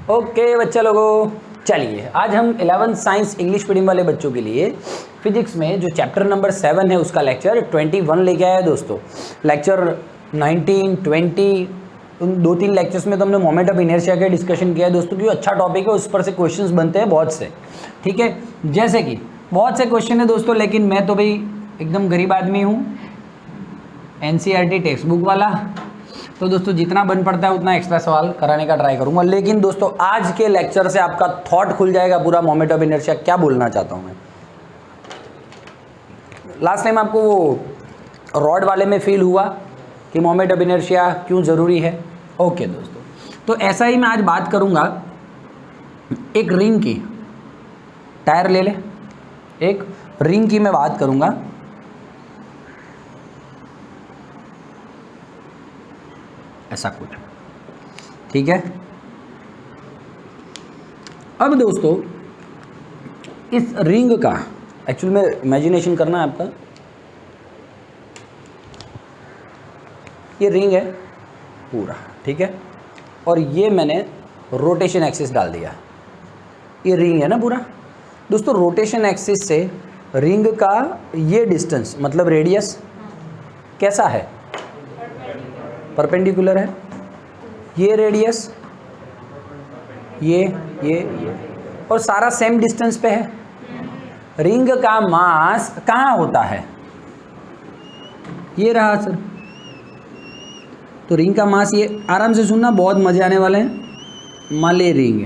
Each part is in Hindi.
ओके बच्चा लोगों, चलिए आज हम 11th साइंस इंग्लिश मीडियम वाले बच्चों के लिए फिजिक्स में जो चैप्टर नंबर 7 है उसका लेक्चर 21 लेके आया है दोस्तों। लेक्चर 19, 20 उन 2-3 लेक्चर्स में तो हमने मोमेंट ऑफ इनर्शिया का डिस्कशन किया है दोस्तों, क्योंकि अच्छा टॉपिक है, उस पर से क्वेश्चंस बनते हैं बहुत से। ठीक है, जैसे कि बहुत से क्वेश्चन है दोस्तों, लेकिन मैं तो भाई एकदम गरीब आदमी हूँ, NCERT टेक्स्ट बुक वाला, तो दोस्तों जितना बन पड़ता है उतना एक्स्ट्रा सवाल कराने का ट्राई करूंगा। लेकिन दोस्तों आज के लेक्चर से आपका थॉट खुल जाएगा पूरा मोमेंट ऑफ इनर्शिया क्या बोलना चाहता हूं मैं। लास्ट टाइम आपको वो रॉड वाले में फील हुआ कि मोमेंट ऑफ इनर्शिया क्यों ज़रूरी है। ओके दोस्तों, तो ऐसा ही मैं आज बात करूंगा एक रिंग की। टायर ले ले, एक रिंग की मैं बात करूंगा। ऐसा कुछ, ठीक है। अब दोस्तों इस रिंग का एक्चुअल में इमेजिनेशन करना है आपका। ये रिंग है पूरा, ठीक है, और ये मैंने रोटेशन एक्सिस डाल दिया। ये रिंग है ना पूरा दोस्तों। रोटेशन एक्सिस से रिंग का ये डिस्टेंस मतलब रेडियस कैसा है, परपेंडिकुलर है। ये रेडियस ये और सारा सेम डिस्टेंस पे है। रिंग का मास कहाँ होता है, ये रहा सर। तो रिंग का मास, ये आराम से सुनना, बहुत मजे आने वाले हैं। मान ली रिंग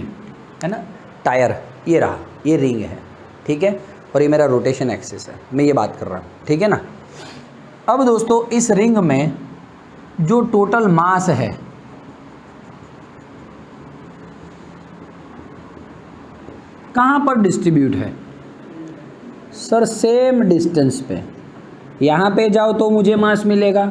है ना, टायर ये रहा, ये रिंग है, ठीक है, और ये मेरा रोटेशन एक्सिस है, मैं ये बात कर रहा हूँ, ठीक है ना। अब दोस्तों इस रिंग में जो टोटल मास है कहाँ पर डिस्ट्रीब्यूट है सर, सेम डिस्टेंस पे। यहाँ पे जाओ तो मुझे मास मिलेगा,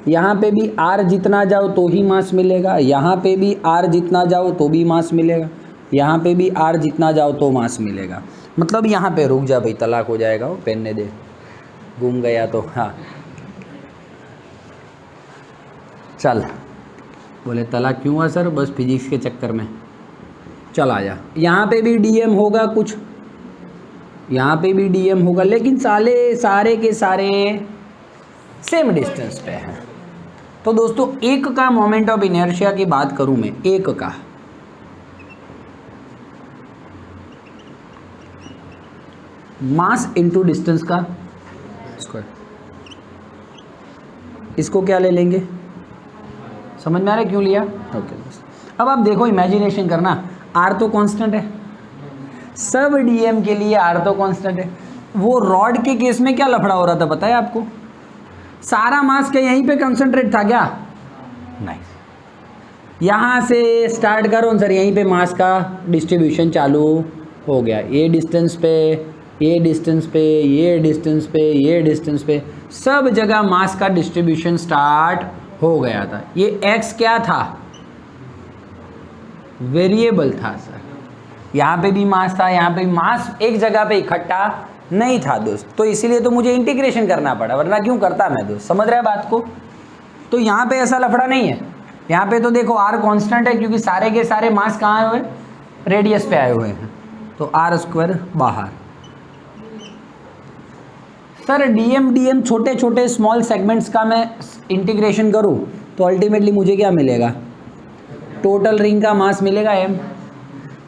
यहाँ पे भी r जितना जाओ तो ही मास मिलेगा, यहाँ पे भी r जितना जाओ तो भी मास मिलेगा, यहाँ पे भी r जितना जाओ तो मास मिलेगा। मतलब यहाँ पे रुक जा भाई, तलाक हो जाएगा, वो पहनने दे, घूम गया तो। हाँ चल, बोले तलाक क्यों हुआ सर, बस फिजिक्स के चक्कर में। चल आ जा, यहाँ पे भी dm होगा कुछ, यहाँ पे भी dm होगा, लेकिन सारे के सारे सेम डिस्टेंस पे हैं। तो दोस्तों एक का मोमेंट ऑफ इनर्शिया की बात करूं मैं, एक का मास इनटू डिस्टेंस का स्क्वायर, इसको क्या ले लेंगे, समझ में आ रहा है क्यों लिया। ओके अब आप देखो, इमेजिनेशन करना, आर तो कांस्टेंट है, सब डीएम के लिए आर तो कांस्टेंट है। वो रॉड के केस में क्या लफड़ा हो रहा था पता है आपको, सारा मास क्या यहीं पे कंसंट्रेट था क्या, नहीं, यहाँ से स्टार्ट करो सर, यहीं पे मास का डिस्ट्रीब्यूशन चालू हो गया। ये डिस्टेंस पे, ये डिस्टेंस पे, ये डिस्टेंस पे, ये डिस्टेंस पे, सब जगह मास का डिस्ट्रीब्यूशन स्टार्ट हो गया था। ये x क्या था, वेरिएबल था सर। यहाँ पे भी मास था, यहाँ पे भी मास एक जगह पे इकट्ठा नहीं था दोस्त, तो इसीलिए तो मुझे इंटीग्रेशन करना पड़ा, वरना क्यों करता मैं दोस्त, समझ रहे हैं बात को। तो यहाँ पे ऐसा लफड़ा नहीं है, यहाँ पे तो देखो r कांस्टेंट है, क्योंकि सारे के सारे मास कहाँ आए हुए, रेडियस पे आए हुए हैं, तो r स्क्वायर बाहर। सर डीएम छोटे छोटे स्मॉल सेगमेंट्स का मैं इंटीग्रेशन करूं तो अल्टीमेटली मुझे क्या मिलेगा, टोटल रिंग का मास मिलेगा m,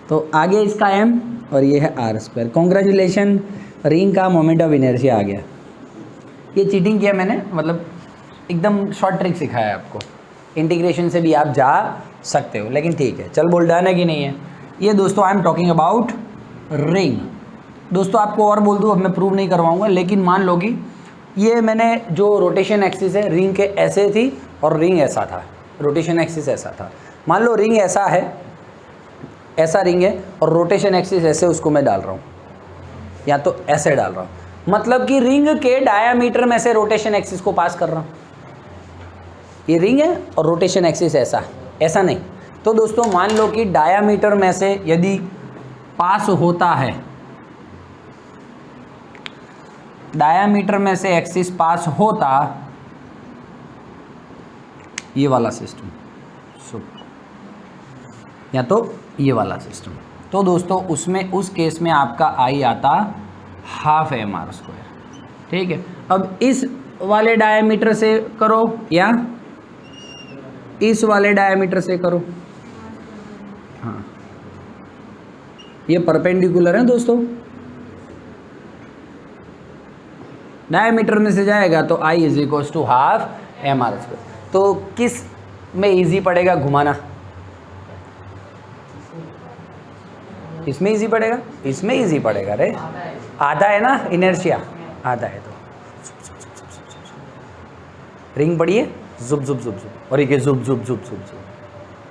तो आगे इसका m और ये है r स्क्वायर। कॉन्ग्रेचुलेशन, रिंग का मोमेंट ऑफ इनर्शिया आ गया। ये चीटिंग किया मैंने, मतलब एकदम शॉर्ट ट्रिक सिखाया है आपको, इंटीग्रेशन से भी आप जा सकते हो, लेकिन ठीक है, चल बोल डन है कि नहीं है। ये दोस्तों I am talking about ring. दोस्तों आपको और बोल दूँ, अब मैं प्रूव नहीं करवाऊंगा, लेकिन मान लो कि ये मैंने जो रोटेशन एक्सिस है रिंग के ऐसे थी और रिंग ऐसा था, रोटेशन एक्सिस ऐसा था। मान लो रिंग ऐसा है, ऐसा रिंग है और रोटेशन एक्सिस ऐसे, उसको मैं डाल रहा हूँ, या तो ऐसे डाल रहा हूँ, मतलब कि रिंग के डायामीटर में से रोटेशन एक्सिस को पास कर रहा हूँ। ये रिंग है और रोटेशन एक्सिस ऐसा, ऐसा नहीं। तो दोस्तों मान लो कि डायामीटर में से यदि पास होता है, डायामीटर में से एक्सिस पास होता, ये वाला सिस्टम, या तो ये वाला सिस्टम। तो दोस्तों उसमें उस केस में आपका आई आता हाफ mr²। ठीक है, अब इस वाले डायमीटर से करो या इस वाले डायमीटर से करो। हाँ, ये परपेंडिकुलर है दोस्तों, डायमीटर में से जाएगा तो I = ½ mr²। तो किस में इजी पड़ेगा घुमाना? इसमें इजी पड़ेगा, इसमें इजी पड़ेगा रे, आधा है ना इनर्शिया, आधा है। तो रिंग पड़िए जुब जुब जुब जुब, और एक जुब जुब जुब जुब जुब,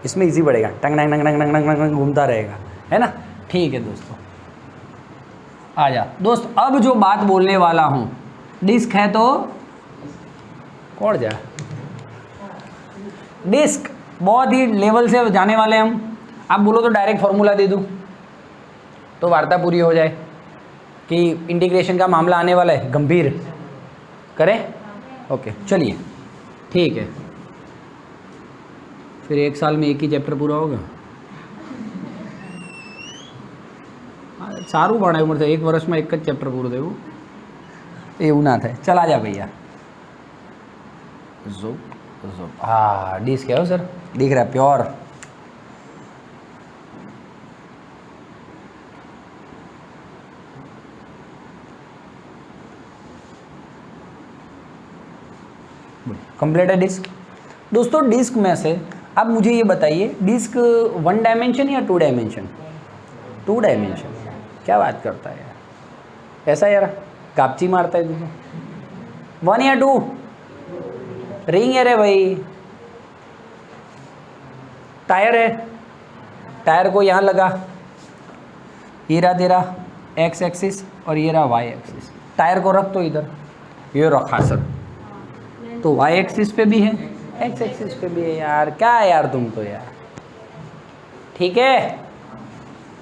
इसमें इजी पड़ेगा, टंग टंग टंग टंग टंग टंग घूमता रहेगा, है ना। ठीक है दोस्तों, आ जा दोस्त। अब जो बात बोलने वाला हूँ, डिस्क है तो कौन जा, डिस्क बहुत ही लेवल से जाने वाले हम। आप बोलो तो डायरेक्ट फॉर्मूला दे दूँ तो वार्ता पूरी हो जाए कि इंटीग्रेशन का मामला आने वाला है, गंभीर करें। ओके चलिए, ठीक है, फिर 1 साल में एक ही चैप्टर पूरा होगा। सारू भणे उम्र से 1 वर्ष में एक चैप्टर पूरा देવું એવું ના થાય। चल आ जा भैया, हाँ डिस्क है हो सर, दिख रहा है प्योर। कंप्लीट है डिस्क। दोस्तों डिस्क में से अब मुझे ये बताइए, डिस्क 1 डायमेंशन या 2 डायमेंशन? 2 डायमेंशन। क्या बात करता है यार, ऐसा यार कापची मारता है तुझे। 1 या 2? रिंग है रे भाई, टायर है, टायर को यहाँ लगा, ये रहा तेरा x एक्सिस और ये रहा y एक्सिस। टायर को रख तो इधर, ये रखा सर, तो y एक्सिस पे भी है, x एक्सिस पे भी है। यार क्या है यार तुम तो यार, ठीक है।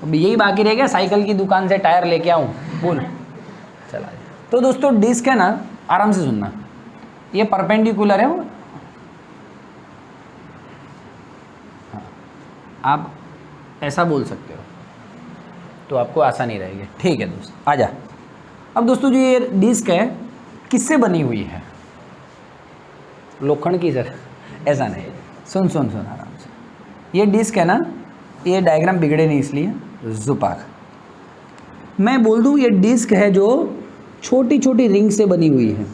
अब यही बाकी रह गया, साइकिल की दुकान से टायर लेके आऊँ, बोल चला। तो दोस्तों डिस्क है ना, आराम से सुनना, ये परपेंडिकुलर है वो। हाँ, आप ऐसा बोल सकते हो तो आपको आसानी रहेगी। ठीक है दोस्त, आ जा। अब दोस्तों जो ये डिस्क है किससे बनी हुई है? लोखंड की सर, ऐसा नहीं, सुन सुन सुन आराम से। ये डिस्क है ना, ये डायग्राम बिगड़े नहीं इसलिए जुपाक मैं बोल दूं, ये डिस्क है जो छोटी छोटी रिंग से बनी हुई है।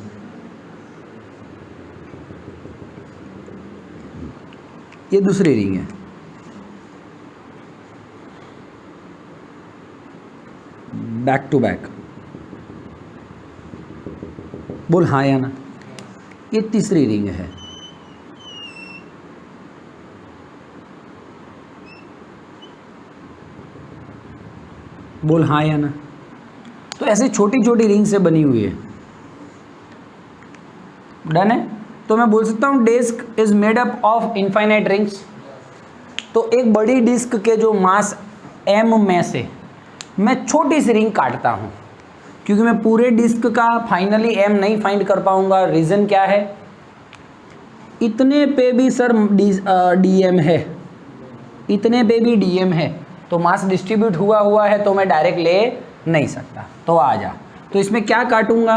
ये दूसरी रिंग है, बैक टू बैक, बोल हाँ या ना। ये तीसरी रिंग है, बोल हाँ या ना। तो ऐसे छोटी छोटी रिंग से बनी हुई है, डन है। तो मैं बोल सकता हूँ disc is made up of infinite rings. तो एक बड़ी डिस्क के जो मास m में से मैं छोटी सी रिंग काटता हूँ, क्योंकि मैं पूरे डिस्क का फाइनली m नहीं फाइंड कर पाऊंगा। रीज़न क्या है? इतने पे भी सर dm है, इतने पे भी dm है, तो मास डिस्ट्रीब्यूट हुआ है, तो मैं डायरेक्ट ले नहीं सकता। तो आ जा, तो इसमें क्या काटूंगा?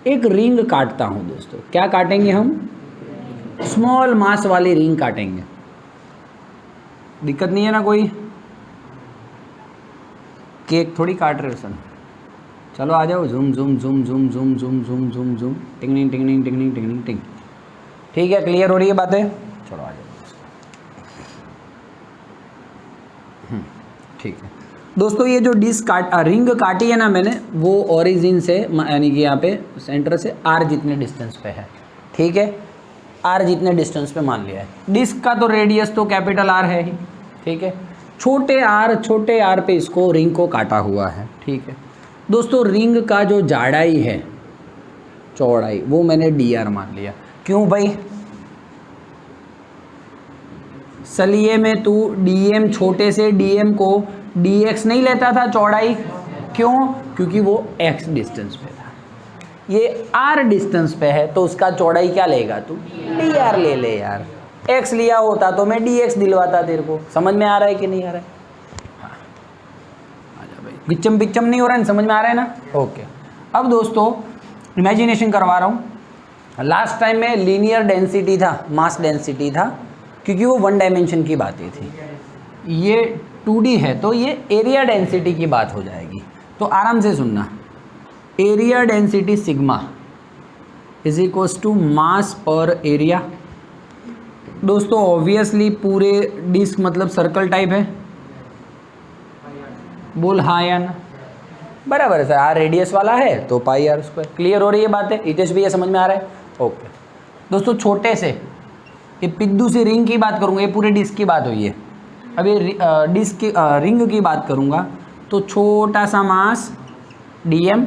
एक रिंग काटता हूं दोस्तों। क्या काटेंगे हम? स्मॉल मास वाली रिंग काटेंगे। दिक्कत नहीं है ना कोई? केक थोड़ी काट रहे हो सर। चलो आ जाओ, झूम झूम झूम झूम झूम झूम झूम झूम झूम, टिंगनिंग टिंगनिंग टिंगनिंग टिंगनिंग टिंग। ठीक है, क्लियर हो रही है बातें? चलो आ जाओ। ठीक है दोस्तों, ये जो डिस्क रिंग काटी है ना मैंने, वो ओरिजिन से यानी कि यहाँ पे सेंटर से r जितने डिस्टेंस पे है। ठीक है, r जितने डिस्टेंस पे मान लिया है। डिस्क का तो रेडियस तो कैपिटल R है ही। ठीक है, छोटे r पे इसको रिंग को काटा हुआ है। ठीक है दोस्तों, रिंग का जो जाड़ाई है, चौड़ाई, वो मैंने dr मान लिया। क्यों भाई? सलिए में तू dm, छोटे से dm को dx नहीं लेता था चौड़ाई? क्यों? क्योंकि वो x डिस्टेंस पे था, ये r डिस्टेंस पे है, तो उसका चौड़ाई क्या लेगा तू? dr ले ले यार। x लिया होता तो मैं dx दिलवाता तेरे को। समझ में आ रहा है कि नहीं आ रहा है? हाँ, आजा भाई, बिच्चम बिच्चम नहीं हो रहा है, समझ में आ रहा है ना? ओके। अब दोस्तों इमेजिनेशन करवा रहा हूँ। लास्ट टाइम में लीनियर डेंसिटी था, मास डेंसिटी था, क्योंकि वो 1 डायमेंशन की बातें थी। ये 2D है तो ये एरिया डेंसिटी की बात हो जाएगी। तो आराम से सुनना, area density sigma is equals to mass per area. दोस्तों ऑब्वियसली पूरे डिस्क मतलब सर्कल टाइप है, बोल हाँ या ना? बराबर है सर, आर रेडियस वाला है तो पाई आर स्क्वायर। क्लियर हो रही है बातें? हितेश भी ये समझ में आ रहा है? ओके दोस्तों, छोटे से ये पिद्दू सी रिंग की बात करूँगा, ये पूरे डिस्क की बात हुई है। अब ये डिस्क की रिंग की बात करूँगा तो छोटा सा मास dm,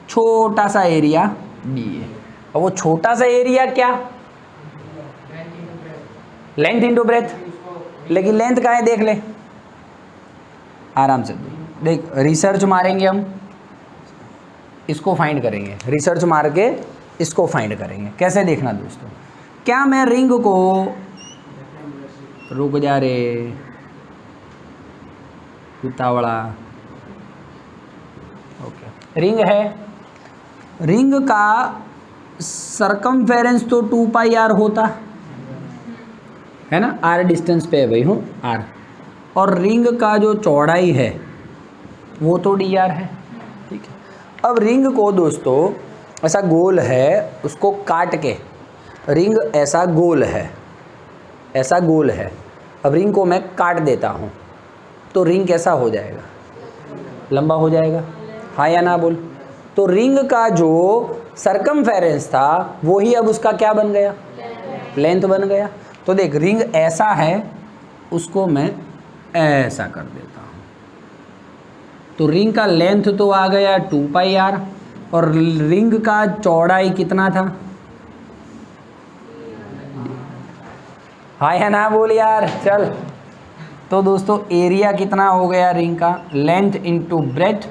छोटा सा एरिया dA। और वो छोटा सा एरिया क्या? Length into breadth. लेकिन लेंथ कहाँ है देख ले, आराम से देख। रिसर्च मारेंगे हम, इसको फाइंड करेंगे, रिसर्च मार के इसको फाइंड करेंगे। कैसे देखना दोस्तों, क्या मैं रिंग को, रुक जा रे उतावला, ओके, रिंग है, रिंग का सरकमफेरेंस तो 2 पाई आर होता है ना, आर डिस्टेंस पे है भाई हूँ आर, और रिंग का जो चौड़ाई है वो तो डी आर है, ठीक है। अब रिंग को दोस्तों ऐसा गोल है, उसको काट के, रिंग ऐसा गोल है, ऐसा गोल है, अब रिंग को मैं काट देता हूँ तो रिंग कैसा हो जाएगा? लंबा हो जाएगा, हाँ या ना बोल? तो रिंग का जो सरकमफेरेंस था वही अब उसका क्या बन गया? लेंथ बन गया। तो देख रिंग ऐसा है, उसको मैं ऐसा कर देता हूँ तो रिंग का लेंथ तो आ गया 2 पाई आर, और रिंग का चौड़ाई कितना था? हाँ या ना बोल यार, चल। तो दोस्तों एरिया कितना हो गया रिंग का? लेंथ इंटू ब्रेथ,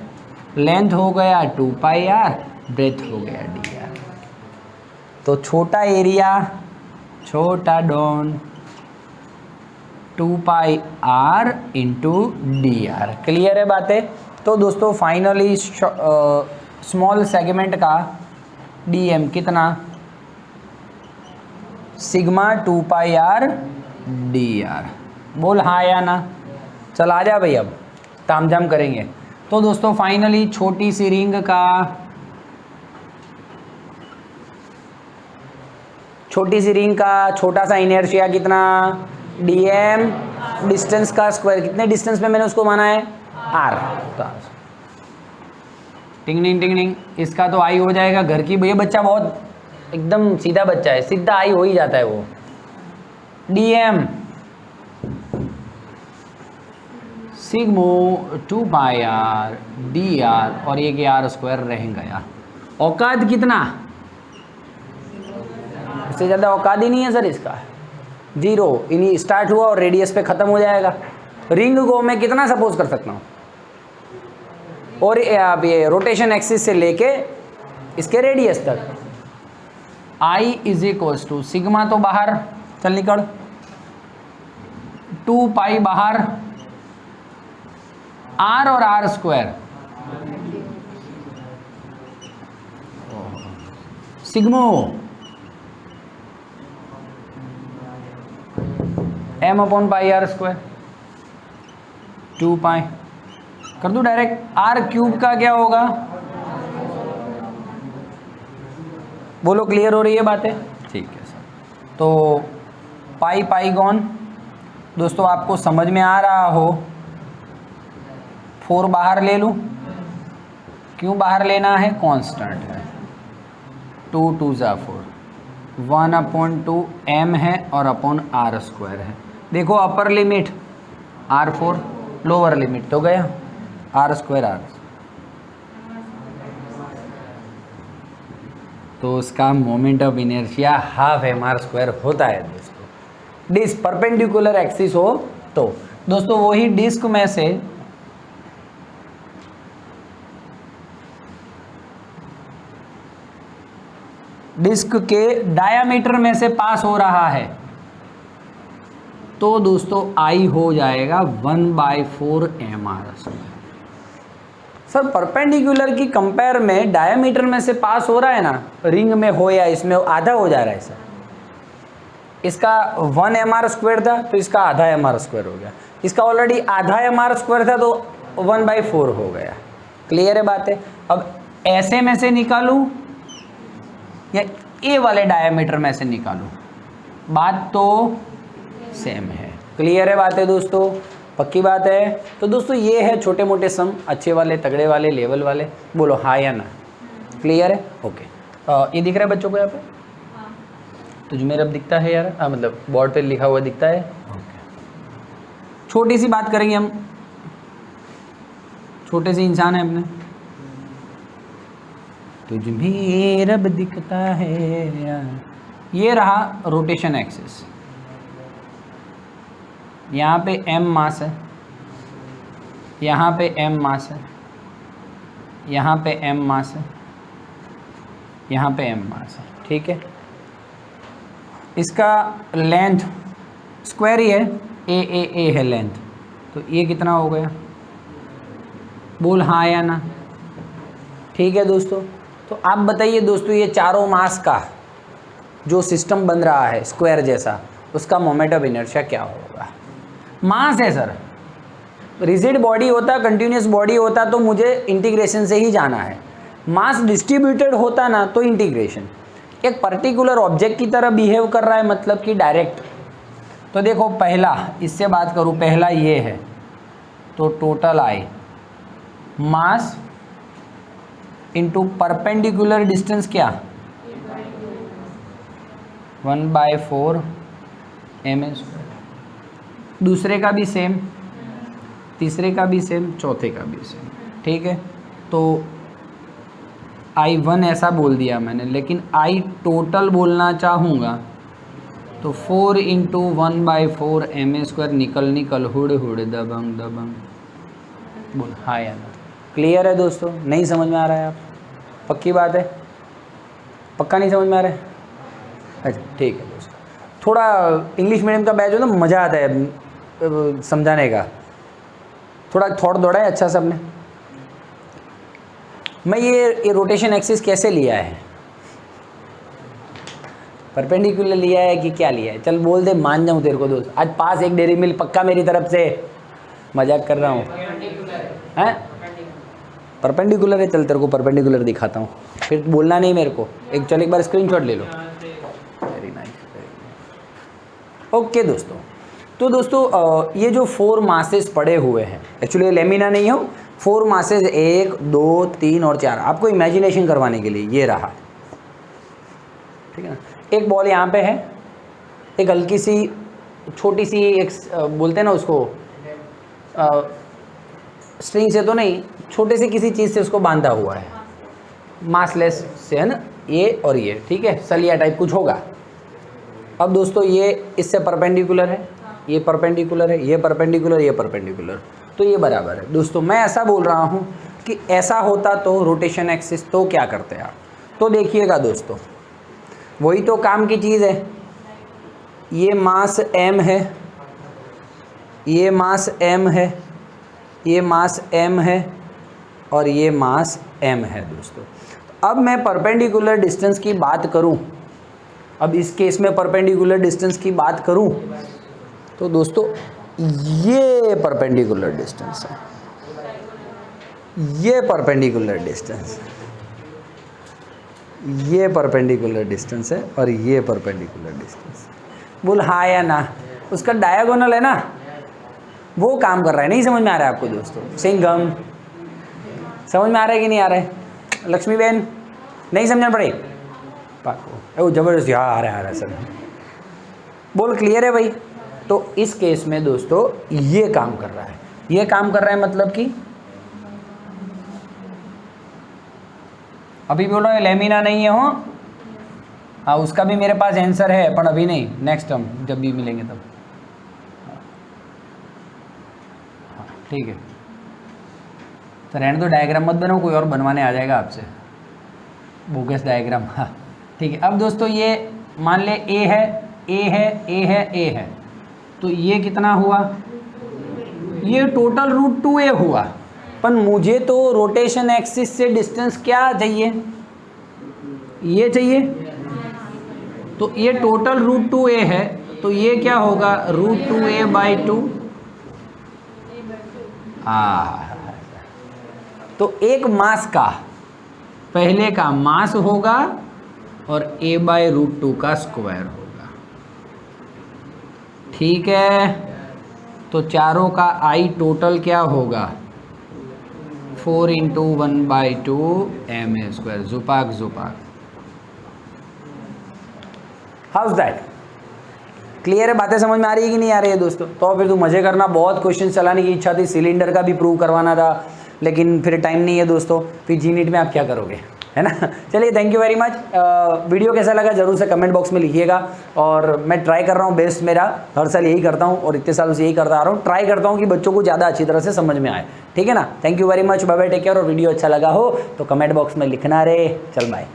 लेंथ हो गया 2 पाई आर, ब्रेथ हो गया डी आर। तो छोटा एरिया, छोटा डॉन 2 pi R into D R. Clear है बातें? तो दोस्तों फाइनली स्मॉल सेगमेंट का डीएम कितना? Sigma 2 pi R D R. बोल हाँ या ना? चल आ जा भाई, अब तामझाम करेंगे। तो दोस्तों फाइनली छोटी सी रिंग का, छोटी सी रिंग का छोटा सा इनर्शिया कितना? डीएम, डिस्टेंस का स्क्वायर, कितने डिस्टेंस पे मैंने उसको माना है? आर। टिंग टिंग, इसका तो आई हो जाएगा घर की। ये बच्चा बहुत एकदम सीधा बच्चा है, सीधा आई हो ही जाता है वो। DM Shigmo 2 pi R D are, और ये कि आर स्क्वायर रह गया। औकात कितना? इससे ज़्यादा औकात ही नहीं है सर इसका, 0। इन्हीं स्टार्ट हुआ और रेडियस पे ख़त्म हो जाएगा। रिंग को मैं कितना सपोज कर सकता हूँ? और अब ये रोटेशन एक्सिस से लेके इसके रेडियस तक, I is equals to sigma, तो बाहर चल निकल, 2 पाई बाहर, आर और R square, sigma M upon pi R square, 2 pi कर दूं डायरेक्ट। आर क्यूब का क्या होगा? बोलो क्लियर हो रही है बातें? ठीक है सर। तो पाई पाई गॉन, दोस्तों आपको समझ में आ रहा हो, 4 बाहर ले लूँ। क्यों बाहर लेना है? कांस्टेंट है, 2 2 ज़ा 4, 1/2 m है और अपॉन आर स्क्वायर है। देखो upper limit R4, lower limit तो गया आर स्क्वायर आर, तो उसका moment of inertia half M R square होता है दोस्तों। डिस्क परपेंडिकुलर एक्सिस हो तो दोस्तों वही डिस्क में से डिस्क के डायामीटर में से पास हो रहा है, तो दोस्तों I हो जाएगा 1/4 mr²। सर परपेंडिकुलर की कंपेयर में डायमीटर में से पास हो रहा है ना, रिंग में हो या इसमें आधा हो जा रहा है सर। इसका 1 mr² था तो इसका आधा mr² हो गया, इसका ऑलरेडी आधा mr² था तो 1/4 हो गया। क्लियर है बात है। अब ऐसे में से निकालूं या ए वाले डायमीटर में से निकालूं, बात तो सेम है। क्लियर है बात है दोस्तों, पक्की बात है। तो दोस्तों ये है छोटे मोटे सम, अच्छे वाले, तगड़े वाले, लेवल वाले। बोलो हाँ या ना। क्लियर है, ओके। ये दिख रहा है बच्चों को यहाँ पे? तुझ में अब दिखता है यार? हाँ, मतलब बोर्ड पे लिखा हुआ दिखता है। ओके, छोटी सी बात करेंगे हम, छोटे से इंसान है अपने। तुझ में रब दिखता है यार। ये रहा रोटेशन एक्सिस, यहाँ पे m मास है, यहाँ पे m मास है, यहाँ पे m मास है, यहाँ पे m मास है। ठीक है, इसका लेंथ स्क्वायर ही है, a है लेंथ, तो ये कितना हो गया? बोल हाँ या ना। ठीक है दोस्तों, तो आप बताइए दोस्तों, ये चारों मास का जो सिस्टम बन रहा है स्क्वायर जैसा, उसका मोमेंट ऑफ इनर्शिया क्या होगा? मास है सर, रिजिड बॉडी होता, कंटिन्यूस बॉडी होता तो मुझे इंटीग्रेशन से ही जाना है। मास डिस्ट्रीब्यूटेड होता ना तो इंटीग्रेशन। एक पर्टिकुलर ऑब्जेक्ट की तरह बिहेव कर रहा है, मतलब कि डायरेक्ट। तो देखो पहला, इससे बात करूँ, पहला ये है तो total I mass into perpendicular distance क्या? 1/4 ml²। दूसरे का भी सेम, तीसरे का भी सेम, चौथे का भी सेम। ठीक है, तो I1 ऐसा बोल दिया मैंने, लेकिन I टोटल बोलना चाहूँगा तो 4 × 1/4 ml² निकल हुड दबंग दबंग। बोल हाँ या ना। क्लियर है दोस्तों? नहीं समझ में आ रहा है आप? पक्की बात है? पक्का नहीं समझ में आ रहा है? अच्छा ठीक है दोस्तों, थोड़ा इंग्लिश मीडियम का बैच हो तो मज़ा आता है समझाने का, थोड़ा थॉट दौड़ा है अच्छा सबने। मैं ये रोटेशन एक्सिस कैसे लिया है? परपेंडिकुलर लिया है कि क्या लिया है? चल बोल दे, मान जाऊँ तेरे को दोस्त। आज पास एक डेयरी मिल्क पक्का मेरी तरफ से, मजाक कर रहा हूँ। हैं परपेंडिकुलर है, चल तेरे को परपेंडिकुलर दिखाता हूँ, फिर बोलना नहीं मेरे को। चल एक बार स्क्रीनशॉट ले लो। Very nice. ओके दोस्तों, तो दोस्तों ये जो 4 मासेस पड़े हुए हैं, एक्चुअली लेमिना नहीं हो, 4 मासेस 1 2 3 और 4, आपको इमेजिनेशन करवाने के लिए ये रहा। ठीक है ना, एक बॉल यहाँ पे है, एक हल्की सी छोटी सी एक बोलते हैं ना उसको, स्ट्रिंग से तो नहीं, छोटे से किसी चीज़ से उसको बांधा हुआ है, मासलेस से, है ना, ये और ये। ठीक है, सलिया टाइप कुछ होगा। अब दोस्तों ये इससे परपेंडिकुलर है, ये परपेंडिकुलर है, ये परपेंडिकुलर, ये परपेंडिकुलर, तो ये बराबर है। दोस्तों मैं ऐसा बोल रहा हूँ कि ऐसा होता तो रोटेशन एक्सिस, तो क्या करते हैं आप? तो देखिएगा दोस्तों, वही तो काम की चीज़ है। ये मास m है, ये मास m है, ये मास m है और ये मास m है दोस्तों। अब मैं परपेंडिकुलर डिस्टेंस की बात करूं, अब इस केस में परपेंडिकुलर डिस्टेंस की बात करूं तो दोस्तों ये परपेंडिकुलर डिस्टेंस है, ये परपेंडिकुलर डिस्टेंस, ये परपेंडिकुलर डिस्टेंस है और ये परपेंडिकुलर डिस्टेंस। बोल हाँ या ना। उसका डायगोनल है ना, वो काम कर रहा है। नहीं समझ में आ रहा है आपको दोस्तों? सिंघम समझ में आ रहा है कि नहीं आ रहा है? लक्ष्मी बहन नहीं समझना पड़े पाको, जबरदस्ती हाँ आ रहा है सर। बोल क्लियर है भाई? तो इस केस में दोस्तों ये काम कर रहा है, ये काम कर रहा है, मतलब कि अभी बोलो लेमिना नहीं है हो। हाँ उसका भी मेरे पास आंसर है, पर अभी नहीं, नेक्स्ट टर्म जब भी मिलेंगे तब। हाँ ठीक है, तो रहने दो, डायग्राम मत बनाओ, कोई और बनवाने आ जाएगा आपसे बोगस डायग्राम। हाँ ठीक है। अब दोस्तों ये मान ले ए है, ए है, ए है, ए है, तो ये कितना हुआ, ये टोटल रूट 2a हुआ। पर मुझे तो रोटेशन एक्सिस से डिस्टेंस क्या चाहिए, ये चाहिए। तो ये टोटल रूट 2a है, तो ये क्या होगा रूट 2a/2। तो एक मास का, पहले का मास होगा और a/√2 का स्क्वायर होगा। ठीक है, तो चारों का I टोटल क्या होगा 4 × 1/2 ma²। जुपाक जुपाक। हाउस दैट क्लियर है, बातें समझ में आ रही है कि नहीं आ रही है दोस्तों? तो फिर तो मजे करना, बहुत क्वेश्चन चलाने की इच्छा थी, सिलेंडर का भी प्रूव करवाना था, लेकिन फिर टाइम नहीं है दोस्तों, फिर जी-नीट में आप क्या करोगे, है ना। चलिए, thank you very much. Video कैसा लगा जरूर से कमेंट बॉक्स में लिखिएगा। और मैं ट्राई कर रहा हूँ बेस्ट, मेरा हर साल यही करता हूँ और इतने सालों से यही करता आ रहा हूँ, ट्राई करता हूँ कि बच्चों को ज़्यादा अच्छी तरह से समझ में आए। ठीक है ना, thank you very much, bye bye, take care. और वीडियो अच्छा लगा हो तो कमेंट बॉक्स में लिखना रे। चल बाय।